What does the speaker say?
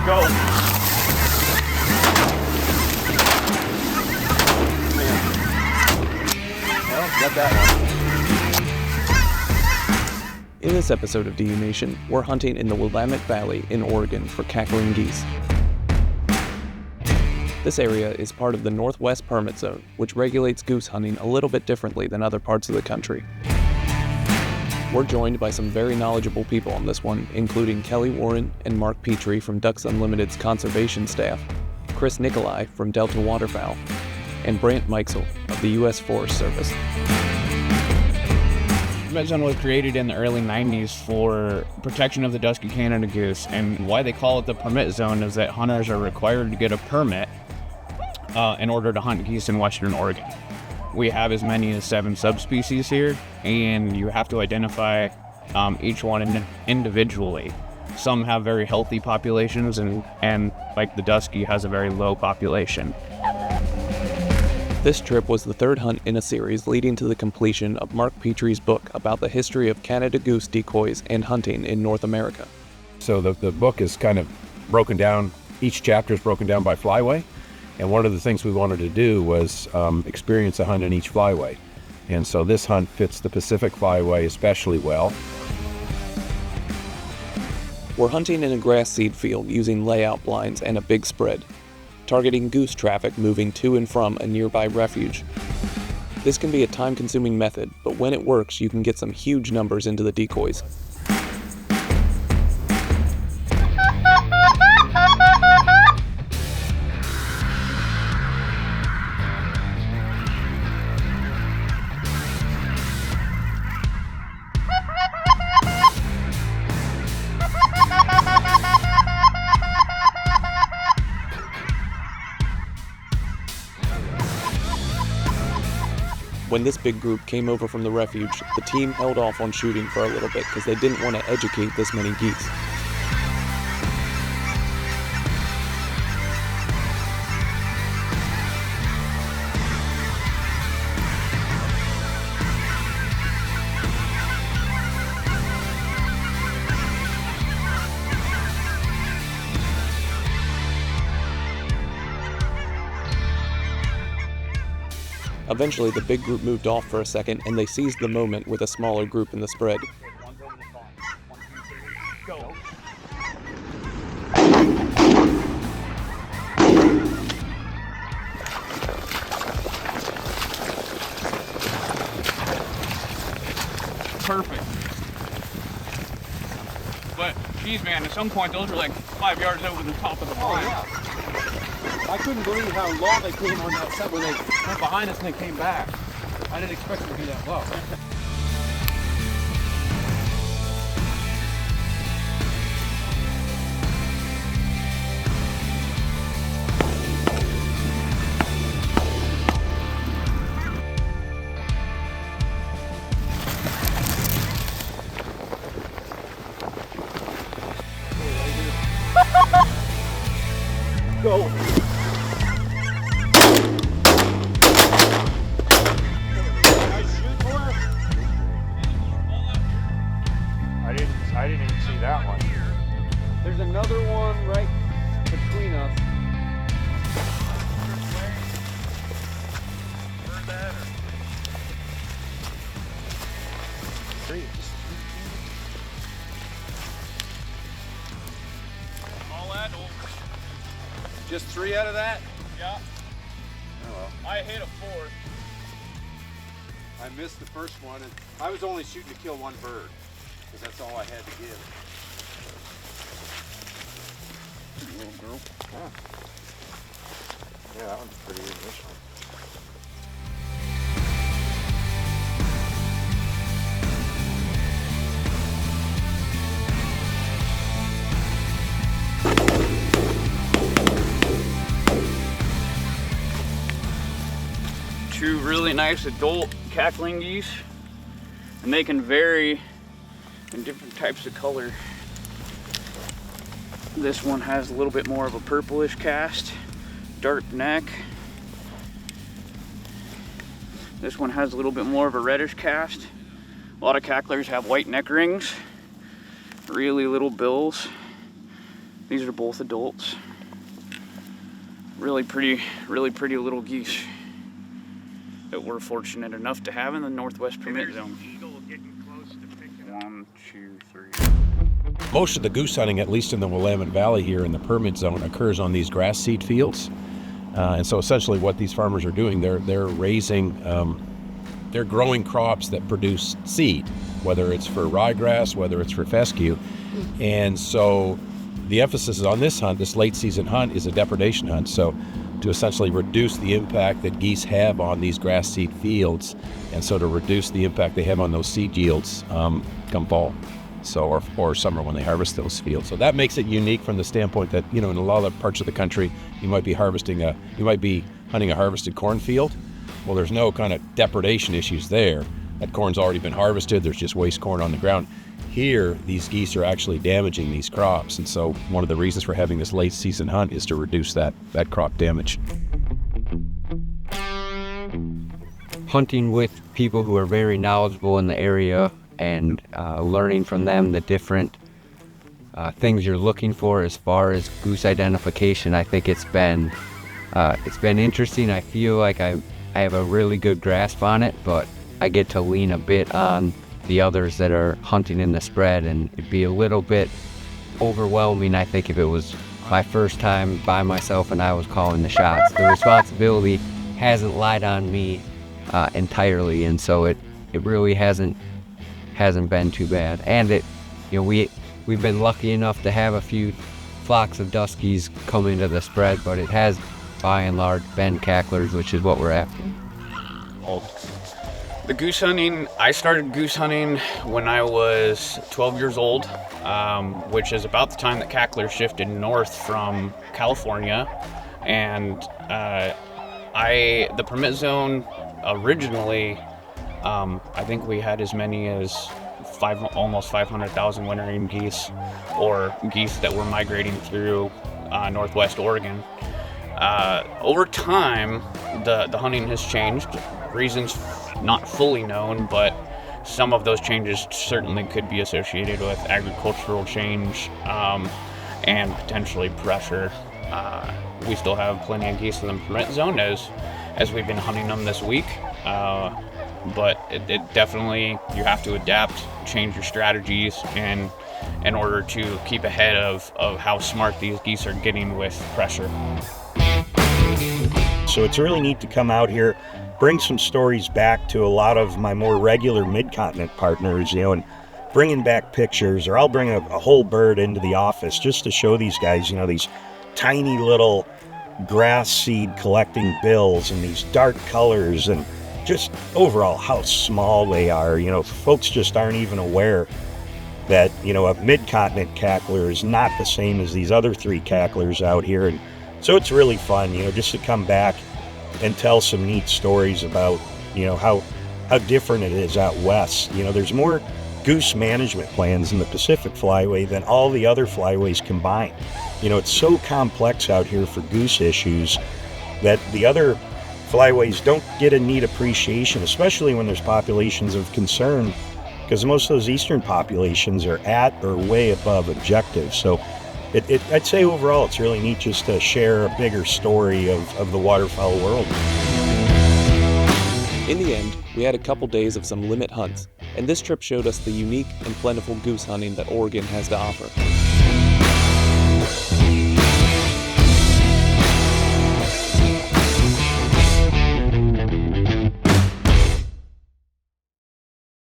Go. Well, got that one. In this episode of DU Nation, we're hunting in the Willamette Valley in Oregon for cackling geese. This area is part of the Northwest Permit Zone, which regulates goose hunting a little bit differently than other parts of the country. We're joined by some very knowledgeable people on this one, including Kelly Warren and Mark Petrie from Ducks Unlimited's conservation staff, Chris Nicolai from Delta Waterfowl, and Brandt Meixell of the U.S. Forest Service. The Permit Zone was created in the early 90s for protection of the dusky Canada goose, and why they call it the Permit Zone is that hunters are required to get a permit in order to hunt geese in Western Oregon. We have as many as 7 subspecies here, and you have to identify each one individually. Some have very healthy populations, and like the dusky has a very low population. This trip was the third hunt in a series leading to the completion of Mark Petrie's book about the history of Canada goose decoys and hunting in North America. So the book is kind of broken down, each chapter is broken down by flyway. And one of the things we wanted to do was experience a hunt in each flyway. And so this hunt fits the Pacific flyway especially well. We're hunting in a grass seed field using layout blinds and a big spread, targeting goose traffic moving to and from a nearby refuge. This can be a time-consuming method, but when it works, you can get some huge numbers into the decoys. When this big group came over from the refuge, the team held off on shooting for a little bit because they didn't want to educate this many geese. Eventually, the big group moved off for a second, and they seized the moment with a smaller group in the spread. Perfect. But, geez, man, at some point those were like 5 yards over the top of the line. Oh, yeah. I couldn't believe how low they came on that set when they went behind us and they came back. I didn't expect them to be that low. Go. I didn't even see that one. There's another one right between us. All that old. Just 3 out of that? Yeah. Oh well. I hit a 4th. I missed the first one, and I was only shooting to kill one bird, because that's all I had to give. Little girl. Huh. Yeah, that one's pretty initial. Two really nice adult cackling geese, and they can vary in different types of color. This one has a little bit more of a purplish cast, dark neck. This one has a little bit more of a reddish cast. A lot of cacklers have white neck rings, really little bills. These are both adults. Really pretty little geese that we're fortunate enough to have in the Northwest Permit Zone. 1, 2, 3. Most of the goose hunting, at least in the Willamette Valley here in the permit zone, occurs on these grass seed fields. And so essentially what these farmers are doing, they're raising, they're growing crops that produce seed, whether it's for ryegrass, whether it's for fescue. And so the emphasis on this hunt, this late season hunt, is a depredation hunt. So to essentially reduce the impact that geese have on these grass seed fields, and so to reduce the impact they have on those seed yields come fall, so or summer when they harvest those fields. So that makes it unique from the standpoint that, you know, in a lot of parts of the country, you might be hunting a harvested cornfield. Well, there's no kind of depredation issues there. That corn's already been harvested. There's just waste corn on the ground. Here, these geese are actually damaging these crops, and so one of the reasons for having this late season hunt is to reduce that crop damage. Hunting with people who are very knowledgeable in the area and learning from them the different things you're looking for as far as goose identification, I think it's been interesting. I feel like I have a really good grasp on it, but I get to lean a bit on the others that are hunting in the spread, and it'd be a little bit overwhelming, I think, if it was my first time by myself and I was calling the shots. The responsibility hasn't lied on me entirely, and so it really hasn't been too bad. And we've been lucky enough to have a few flocks of duskies come into the spread, but it has by and large been cacklers, which is what we're after. The goose hunting, I started goose hunting when I was 12 years old, which is about the time that cacklers shifted north from California. And the permit zone originally, I think we had as many as almost 500,000 wintering geese, or geese that were migrating through northwest Oregon. Over time, the hunting has changed. Reasons not fully known, but some of those changes certainly could be associated with agricultural change and potentially pressure. We still have plenty of geese in the permit zone as we've been hunting them this week, but it definitely, you have to adapt, change your strategies in order to keep ahead of how smart these geese are getting with pressure. So it's really neat to come out here, bring some stories back to a lot of my more regular mid-continent partners, and bringing back pictures, or I'll bring a whole bird into the office just to show these guys, these tiny little grass seed collecting bills and these dark colors, and just overall how small they are. Folks just aren't even aware that, a mid-continent cackler is not the same as these other three cacklers out here. And so it's really fun, just to come back and tell some neat stories about, how different it is out west. There's more goose management plans in the Pacific Flyway than all the other flyways combined. It's so complex out here for goose issues that the other flyways don't get a neat appreciation, especially when there's populations of concern, because most of those eastern populations are at or way above objective. So I'd say overall it's really neat just to share a bigger story of the waterfowl world. In the end, we had a couple days of some limit hunts, and this trip showed us the unique and plentiful goose hunting that Oregon has to offer.